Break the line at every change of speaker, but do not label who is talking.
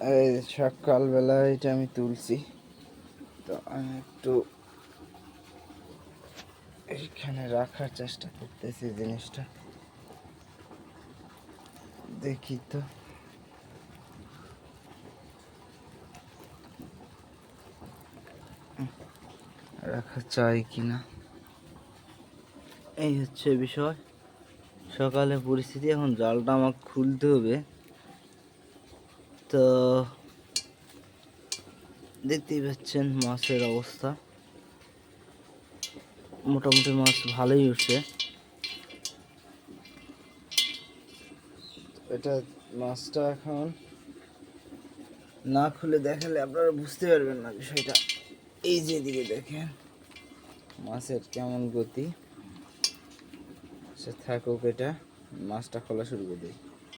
এই সকালবেলা এটা আমি তুলছি, তো আমি একটু এইখানে রাখার চেষ্টা করতেছি জিনিসটা, দেখি তো রাখা চাই কিনা। এই হচ্ছে বিষয়, সকালে পরিস্থিতি। এখন জালটা আমাকে খুলতে হবে। তো দেখতেই পাচ্ছেন মাছের অবস্থা, মোটামুটি মাছ ভালোই উঠছে। এটা মাছটা এখন না খুলে দেখালে আপনারা বুঝতে পারবেন না বিষয়টা। এই যে দিকে দেখেন মাছের কেমন গতি। সে থাকুক, এটা মাছটা খোলা শুরু করে দিই।